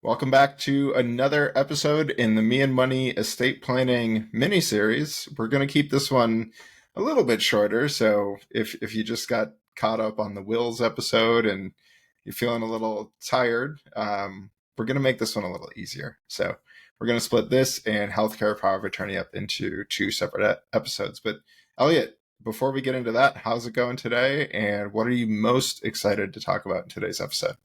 Welcome back to another episode in the Me and Money Estate Planning mini-series. We're going to keep this one a little bit shorter, so if you just got caught up on the wills episode and you're feeling a little tired, we're going to make this one a little easier. So we're going to split this and healthcare power of attorney up into two separate episodes. But Elliott, before we get into that, how's it going today? And what are you most excited to talk about in today's episode?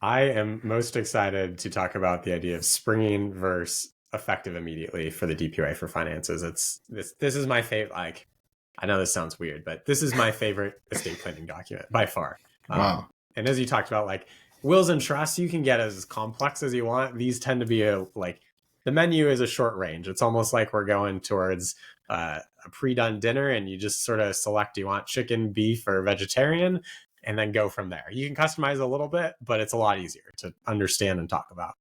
I am most excited to talk about the idea of springing versus effective immediately for the DPOA for finances. This is my favorite. I know this sounds weird, but this is my favorite estate planning document by far. Wow. And as you talked about, wills and trusts, you can get as complex as you want. These tend to be the menu is a short range. It's almost like we're going towards a pre-done dinner, and you just sort of select, do you want chicken, beef, or vegetarian? And then go from there. You can customize a little bit, but it's a lot easier to understand and talk about.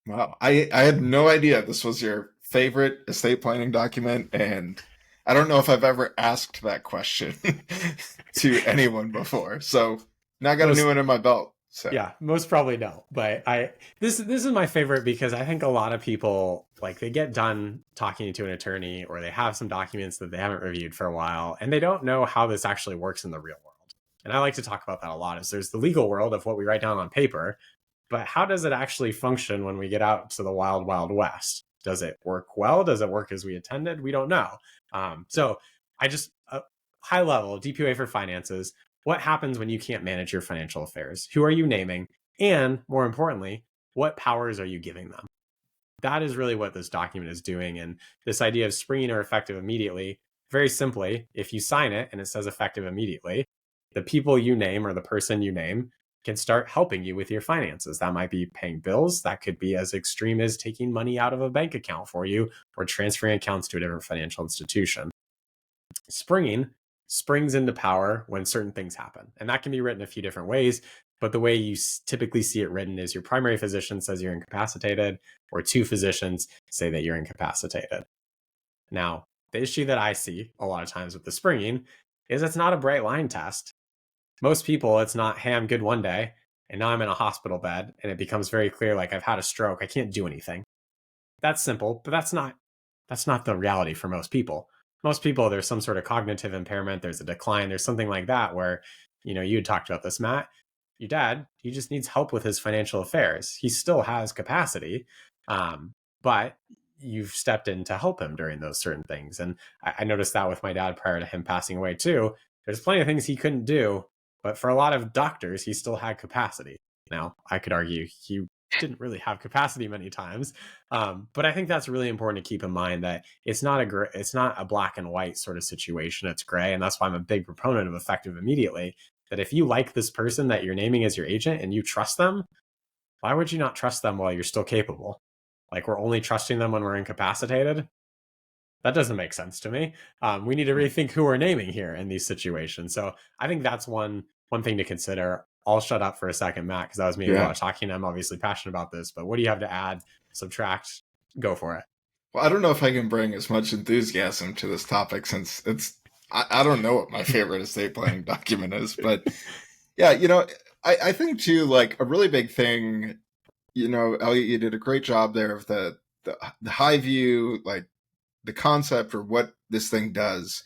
Wow. I had no idea this was your favorite estate planning document. And I don't know if I've ever asked that question to anyone before. So now I got a new one in my belt. So. Yeah, most probably no. But this is my favorite because I think a lot of people, they get done talking to an attorney, or they have some documents that they haven't reviewed for a while, and they don't know how this actually works in the real world. And I like to talk about that a lot. Is there's the legal world of what we write down on paper, but how does it actually function when we get out to the wild, wild west? Does it work well? Does it work as we intended? We don't know. So I just, high level, DPOA for finances, what happens when you can't manage your financial affairs? Who are you naming? And more importantly, what powers are you giving them? That is really what this document is doing. And this idea of springing or effective immediately, very simply, if you sign it and it says effective immediately, the people you name or the person you name can start helping you with your finances. That might be paying bills. That could be as extreme as taking money out of a bank account for you or transferring accounts to a different financial institution. Springing springs into power when certain things happen. And that can be written a few different ways. But the way you typically see it written is your primary physician says you're incapacitated, or two physicians say that you're incapacitated. Now, the issue that I see a lot of times with the springing is it's not a bright line test. Most people, it's not, hey, I'm good one day, and now I'm in a hospital bed, and it becomes very clear, I've had a stroke, I can't do anything. That's simple, but that's not the reality for most people. Most people, there's some sort of cognitive impairment, there's a decline, there's something like that where, you had talked about this, Matt. Your dad, he just needs help with his financial affairs. He still has capacity, but you've stepped in to help him during those certain things. And I noticed that with my dad prior to him passing away too. There's plenty of things he couldn't do, but for a lot of doctors, he still had capacity. Now, I could argue he didn't really have capacity many times, but I think that's really important to keep in mind, that it's not a black and white sort of situation. It's gray, and that's why I'm a big proponent of effective immediately. That if you like this person that you're naming as your agent and you trust them, why would you not trust them while you're still capable? We're only trusting them when we're incapacitated. That doesn't make sense to me. We need to rethink who we're naming here in these situations. So I think that's one thing to consider. I'll shut up for a second, Matt, because that was me a lot of talking. I'm obviously passionate about this, but what do you have to add, subtract? Go for it. Well, I don't know if I can bring as much enthusiasm to this topic, since I don't know what my favorite estate planning document is, but yeah, I think too, a really big thing, Elliott, you did a great job there of the high view, the concept or what this thing does.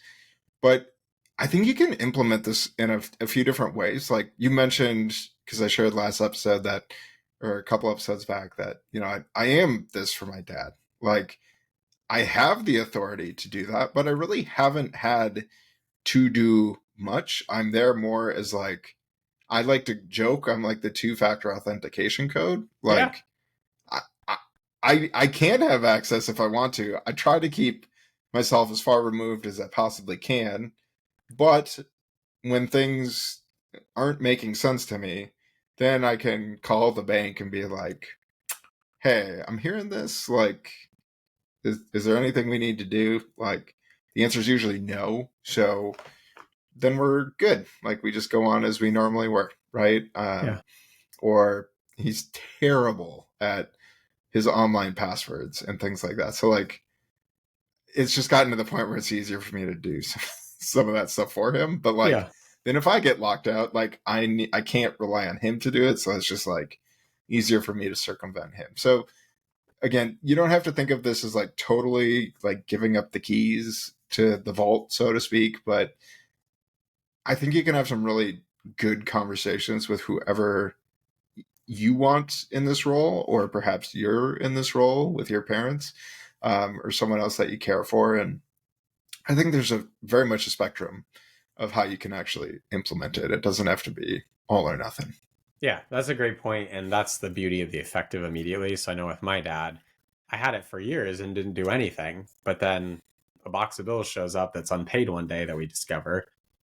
But I think you can implement this in a few different ways. Like you mentioned, because I shared last episode that, or a couple episodes back, that, I am this for my dad. I have the authority to do that, but I really haven't had to do much. I'm there more as I like to joke, I'm like the two-factor authentication code. I can have access if I want to. I try to keep myself as far removed as I possibly can. But when things aren't making sense to me, then I can call the bank and be like, hey, I'm hearing this. Is there anything we need to do? The answer is usually no. So then we're good. We just go on as we normally were, right? Or he's terrible at his online passwords and things like that. So it's just gotten to the point where it's easier for me to do some of that stuff for him. But then if I get locked out, I can't rely on him to do it. So it's just easier for me to circumvent him. So again, you don't have to think of this as like totally like giving up the keys to the vault, so to speak, but I think you can have some really good conversations with whoever you want in this role, or perhaps you're in this role with your parents, or someone else that you care for. And I think there's a very much a spectrum of how you can actually implement it. It doesn't have to be all or nothing. Yeah, that's a great point, and that's the beauty of the effective immediately. So I know with my dad, I had it for years and didn't do anything, but then a box of bills shows up that's unpaid one day that we discover.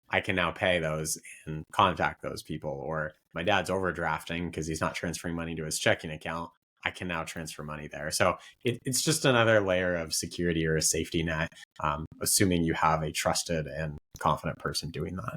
I can now pay those and contact those people. Or my dad's overdrafting because he's not transferring money to his checking account. I can now transfer money there. So it's just another layer of security or a safety net, assuming you have a trusted and confident person doing that.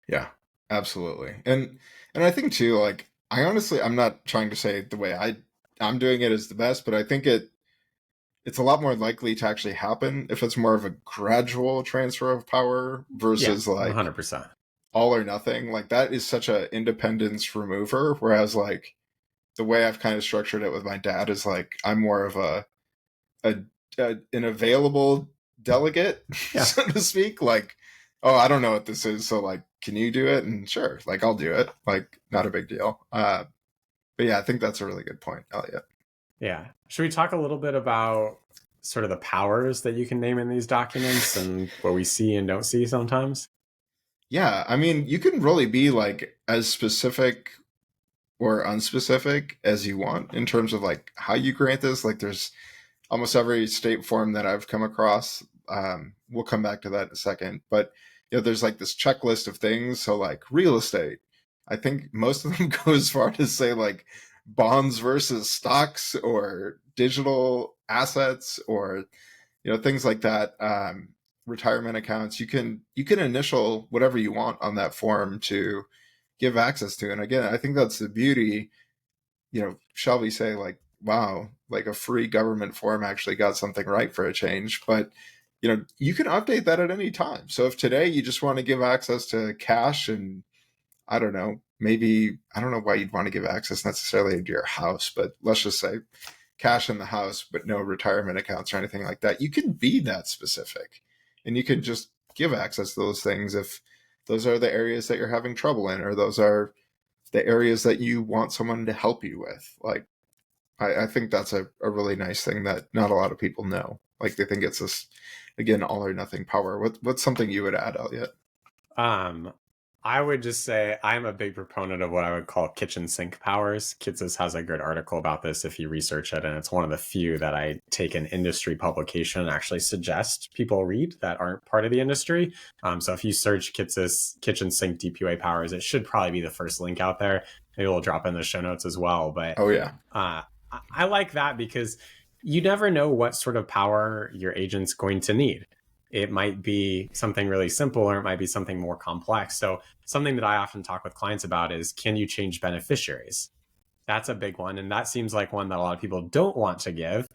Yeah, absolutely. And I think too, like I'm not trying to say the way I'm doing it is the best, but I think it's a lot more likely to actually happen if it's more of a gradual transfer of power Yeah, versus like 100%. all or nothing. Like that is such a independence remover. Whereas like the way I've kind of structured it with my dad is like I'm more of a an available delegate, Yeah. so to speak. Like, oh, I don't know what this is, so like, can you do it? And sure, like I'll do it. Like, not a big deal. But yeah, I think that's a really good point, Elliot. Yeah. Should we talk a little bit about sort of the powers that you can name in these documents and what we see and don't see sometimes? Yeah, I mean, you can really be like as specific or unspecific as you want in terms of like how you grant this. Like, there's almost every state form that I've come across. We'll come back to that in a second, but there's like this checklist of things. So like real estate, I think most of them go as far to say like bonds versus stocks or digital assets or things like that. Retirement accounts, you can initial whatever you want on that form to give access to. And again, I think that's the beauty. Shall we say like, wow, like a free government form actually got something right for a change. But you can update that at any time. So if today you just want to give access to cash, and I don't know, maybe I don't know why you'd want to give access necessarily to your house, but let's just say cash in the house, but no retirement accounts or anything like that. You can be that specific, and you can just give access to those things if those are the areas that you're having trouble in, or those are the areas that you want someone to help you with. Like, I think that's a really nice thing that not a lot of people know. Like, they think it's this, again, all or nothing power. What's something you would add, Elliot? Um, I would just say I'm a big proponent of what I would call kitchen sink powers. Kitsis has a good article about this if you research it, and it's one of the few that I take an industry publication and actually suggest people read that aren't part of the industry. So if you search Kitsis kitchen sink DPOA powers, it should probably be the first link out there. Maybe we'll drop in the show notes as well. But Oh yeah. I like that because you never know what sort of power your agent's going to need. It might be something really simple or it might be something more complex. So something that I often talk with clients about is, can you change beneficiaries? That's a big one. And that seems like one that a lot of people don't want to give.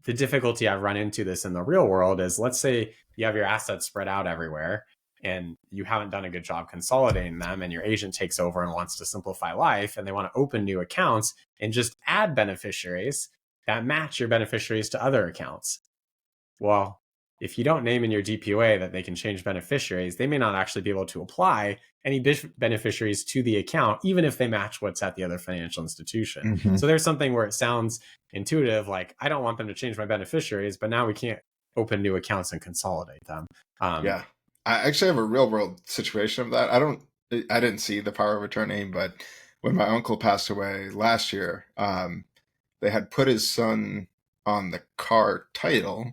The difficulty I've run into this in the real world is, let's say you have your assets spread out everywhere and you haven't done a good job consolidating them, and your agent takes over and wants to simplify life, and they want to open new accounts and just add beneficiaries that match your beneficiaries to other accounts. Well, if you don't name in your DPOA that they can change beneficiaries, they may not actually be able to apply any beneficiaries to the account, even if they match what's at the other financial institution. Mm-hmm. So there's something where it sounds intuitive, like, I don't want them to change my beneficiaries, but now we can't open new accounts and consolidate them. Yeah. I actually have a real world situation of that. I didn't see the power of attorney, but when my uncle passed away last year, they had put his son on the car title,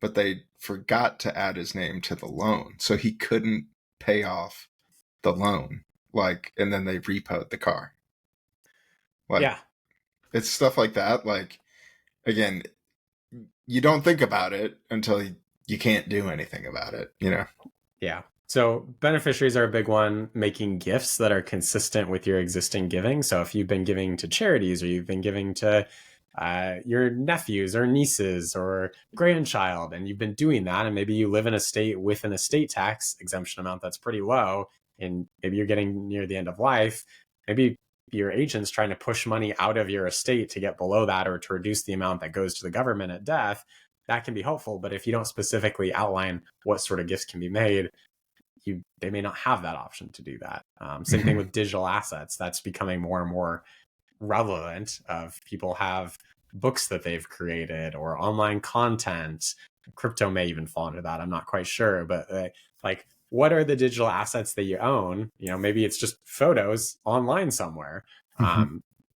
but they forgot to add his name to the loan. So he couldn't pay off the loan. Like, and then they repoed the car. Like, Yeah. it's stuff like that. Like, again, you don't think about it until you can't do anything about it, Yeah. So beneficiaries are a big one. Making gifts that are consistent with your existing giving. So if you've been giving to charities, or you've been giving to your nephews or nieces or grandchild, and you've been doing that, and maybe you live in a state with an estate tax exemption amount that's pretty low, and maybe you're getting near the end of life, maybe your agent's trying to push money out of your estate to get below that or to reduce the amount that goes to the government at death, that can be helpful. But if you don't specifically outline what sort of gifts can be made, they may not have that option to do that. Same thing with digital assets. That's becoming more and more relevant. Of people have books that they've created or online content. Crypto may even fall into that. I'm not quite sure, but like, what are the digital assets that you own? Maybe it's just photos online somewhere.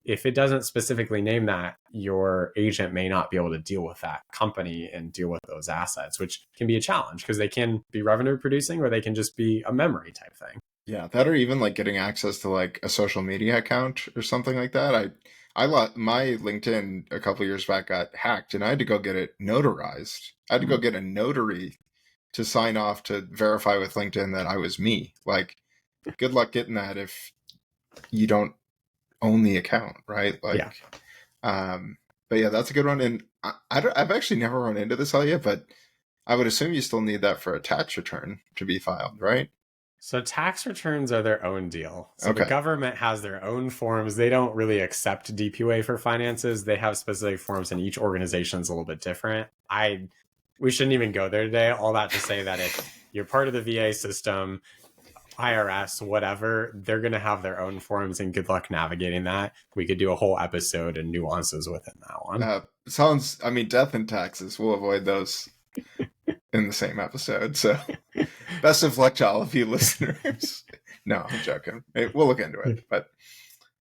If it doesn't specifically name that, your agent may not be able to deal with that company and deal with those assets, which can be a challenge because they can be revenue producing or they can just be a memory type thing. Yeah, that or even like getting access to like a social media account or something like that. I my LinkedIn a couple of years back got hacked and I had to go get it notarized. I had to go get a notary to sign off to verify with LinkedIn that I was me. Like, good luck getting that if you don't own the account, right? Like, but yeah, that's a good one. And I've actually never run into this, Elliott, but I would assume you still need that for a tax return to be filed, right? So tax returns are their own deal. So the government has their own forms. They don't really accept DPWA for finances. They have specific forms, and each organization is a little bit different. We shouldn't even go there today. All that to say that if you're part of the VA system, IRS, whatever, they're going to have their own forms, and good luck navigating that. We could do a whole episode and nuances within that one. Death and taxes, we'll avoid those in the same episode. So best of luck to all of you listeners. No, I'm joking. We'll look into it. But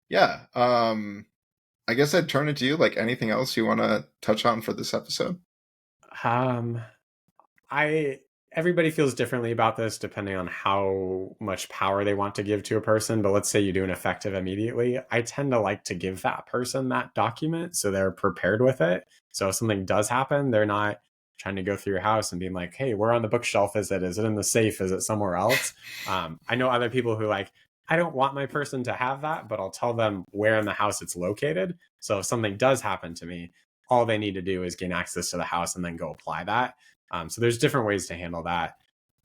yeah, I guess I'd turn it to you. Like, anything else you want to touch on for this episode? Everybody feels differently about this depending on how much power they want to give to a person. But let's say you do an effective immediately. I tend to like to give that person that document so they're prepared with it. So if something does happen, they're not trying to go through your house and being like, hey, where on the bookshelf is it? Is it in the safe? Is it somewhere else? I know other people who I don't want my person to have that, but I'll tell them where in the house it's located. So if something does happen to me, all they need to do is gain access to the house and then go apply that. So there's different ways to handle that.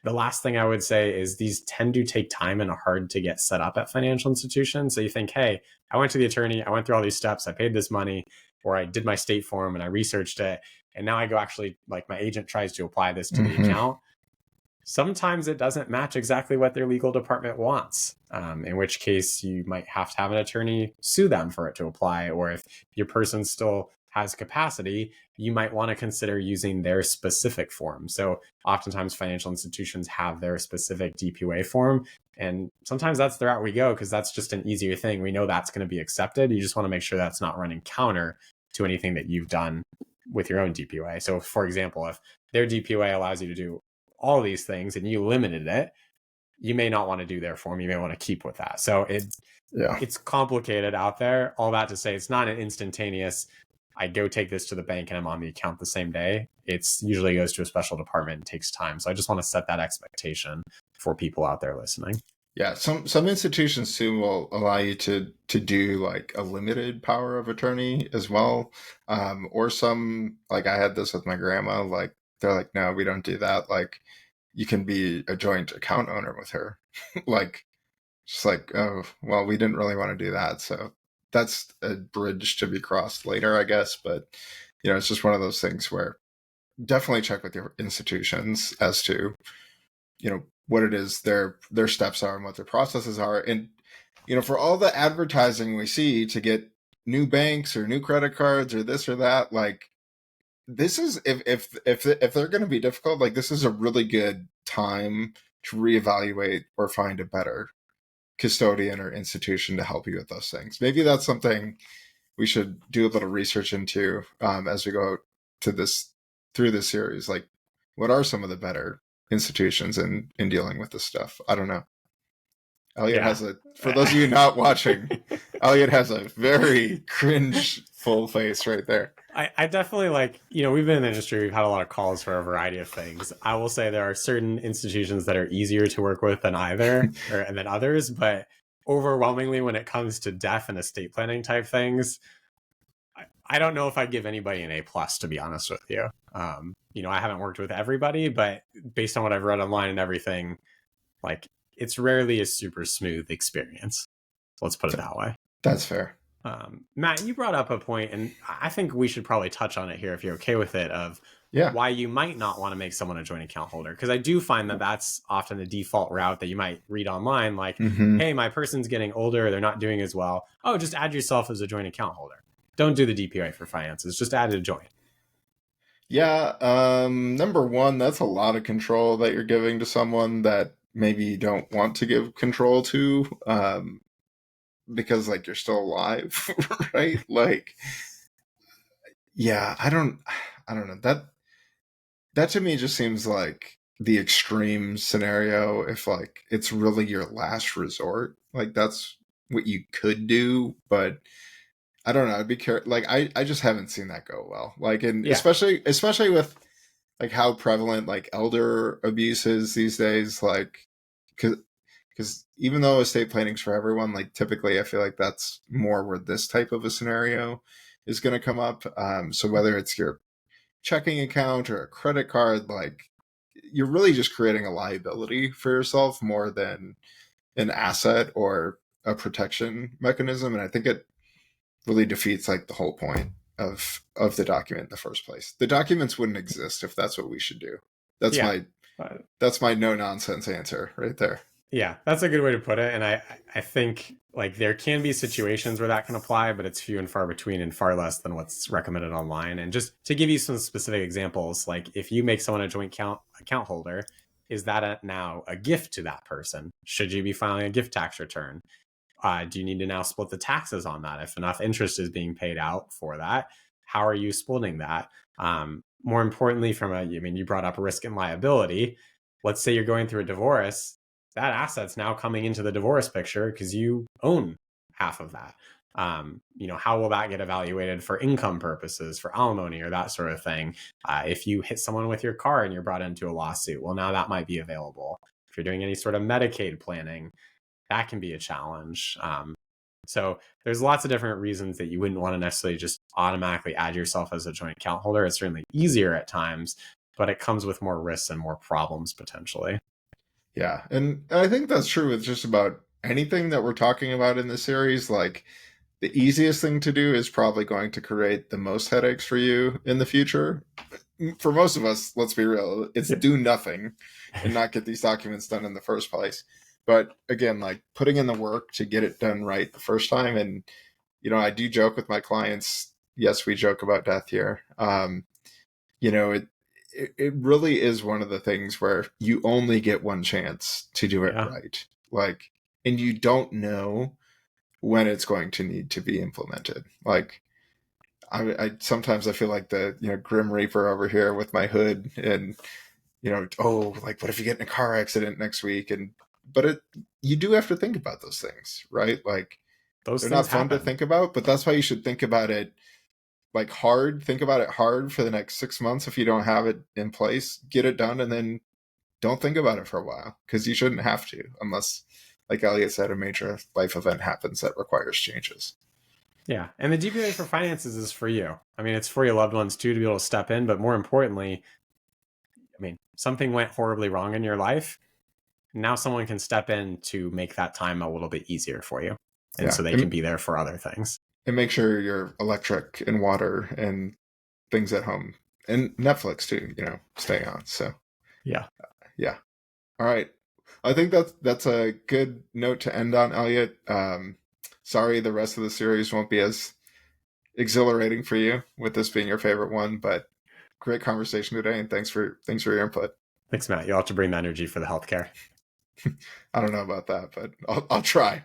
The last thing I would say is these tend to take time and are hard to get set up at financial institutions. So you think, hey, I went to the attorney, I went through all these steps, I paid this money, or I did my state form and I researched it. And now I go actually, like, my agent tries to apply this to the account. Sometimes it doesn't match exactly what their legal department wants, in which case you might have to have an attorney sue them for it to apply. Or if your person still has capacity, you might want to consider using their specific form. So oftentimes financial institutions have their specific DPWA form. And sometimes that's the route we go because that's just an easier thing. We know that's going to be accepted. You just want to make sure that's not running counter to anything that you've done with your own DPWA. So for example, if their DPWA allows you to do all these things and you limited it, you may not want to do their form. You may want to keep with that. So it's complicated out there. All that to say, it's not an instantaneous, I go take this to the bank and I'm on the account the same day. It's usually goes to a special department and takes time. So I just want to set that expectation for people out there listening. Yeah, some institutions too will allow you to do like a limited power of attorney as well. Or some, like I had this with my grandma, like they're like, no, we don't do that. Like, you can be a joint account owner with her. Like, just like, oh, well, we didn't really want to do that. So that's a bridge to be crossed later, I guess. But, it's just one of those things where definitely check with your institutions as to, what it is their steps are and what their processes are. And, for all the advertising we see to get new banks or new credit cards or this or that, like, this is, if they're going to be difficult, like, this is a really good time to reevaluate or find a better custodian or institution to help you with those things. Maybe that's something we should do a little research into as we go through this series. Like, what are some of the better institutions in dealing with this stuff? I don't know. Elliott for those of you not watching, Elliott has a very cringe full face right there. I definitely we've been in the industry, we've had a lot of calls for a variety of things. I will say there are certain institutions that are easier to work with than and than others, but overwhelmingly when it comes to death and estate planning type things, I don't know if I'd give anybody an A+, to be honest with you. I haven't worked with everybody, but based on what I've read online and everything, like, it's rarely a super smooth experience. Let's put it that way. That's fair. Matt, you brought up a point, and I think we should probably touch on it here if you're okay with it, of Yeah. why you might not want to make someone a joint account holder. Because I do find that that's often the default route that you might read online, like, Hmm. hey, my person's getting older, they're not doing as well. Oh, just add yourself as a joint account holder. Don't do the DPA for finances, just add a joint. Yeah. Number one, that's a lot of control that you're giving to someone that maybe you don't want to give control to. Because like you're still alive, right? Like, yeah, I don't know. That to me just seems like the extreme scenario if like it's really your last resort. Like that's what you could do, but I don't know. I'd be careful. Like I just haven't seen that go well. Like, and Yeah, especially with like how prevalent like elder abuse is these days. Like, because even though estate planning's for everyone, like typically I feel like that's more where this type of a scenario is going to come up. So whether it's your checking account or a credit card, like you're really just creating a liability for yourself more than an asset or a protection mechanism. And I think it really defeats like the whole point of the document in the first place. The documents wouldn't exist if that's what we should do. That's yeah. my Uh, that's my no nonsense answer right there. Yeah, that's a good way to put it. And I think like there can be situations where that can apply, but it's few and far between and far less than what's recommended online. And just to give you some specific examples, like if you make someone a joint account holder, is that now a gift to that person? Should you be filing a gift tax return? Do you need to now split the taxes on that? If enough interest is being paid out for that, how are you splitting that? More importantly, I mean, you brought up risk and liability. Let's say you're going through a divorce, that asset's now coming into the divorce picture because you own half of that. How will that get evaluated for income purposes, for alimony or that sort of thing? If you hit someone with your car and you're brought into a lawsuit, well, now that might be available. If you're doing any sort of Medicaid planning, that can be a challenge. So there's lots of different reasons that you wouldn't want to necessarily just automatically add yourself as a joint account holder. It's certainly easier at times, but it comes with more risks and more problems potentially. Yeah, and I think that's true with just about anything that we're talking about in this series. Like the easiest thing to do is probably going to create the most headaches for you in the future. For most of us, let's be real, it's Yeah. do nothing and not get these documents done in the first place. But again, like putting in the work to get it done right the first time. And, I do joke with my clients. Yes, we joke about death here. You know, it really is one of the things where you only get one chance to do it Yeah. right. Like, and you don't know when it's going to need to be implemented. Like, I sometimes I feel like the Grim Reaper over here with my hood, and oh, like what if you get in a car accident next week? And but you do have to think about those things, right? Like Those they're things not fun to happen. think about, but that's why you should think about it like hard. Think about it hard for the next 6 months. If you don't have it in place, get it done, and then don't think about it for a while because you shouldn't have to, unless, like Elliott said, a major life event happens that requires changes. Yeah. And the DPA for finances is for you. I mean, it's for your loved ones too to be able to step in, but more importantly, I mean, something went horribly wrong in your life. Now someone can step in to make that time a little bit easier for you. And Yeah, so they can be there for other things. and make sure your electric and water and things at home and Netflix too, stay on. So Yeah. yeah. All right. I think that's a good note to end on, Elliot. Sorry, the rest of the series won't be as exhilarating for you with this being your favorite one, but great conversation today, and thanks for your input. Thanks, Matt. You'll have to bring the energy for the healthcare. I don't know about that, but I'll try.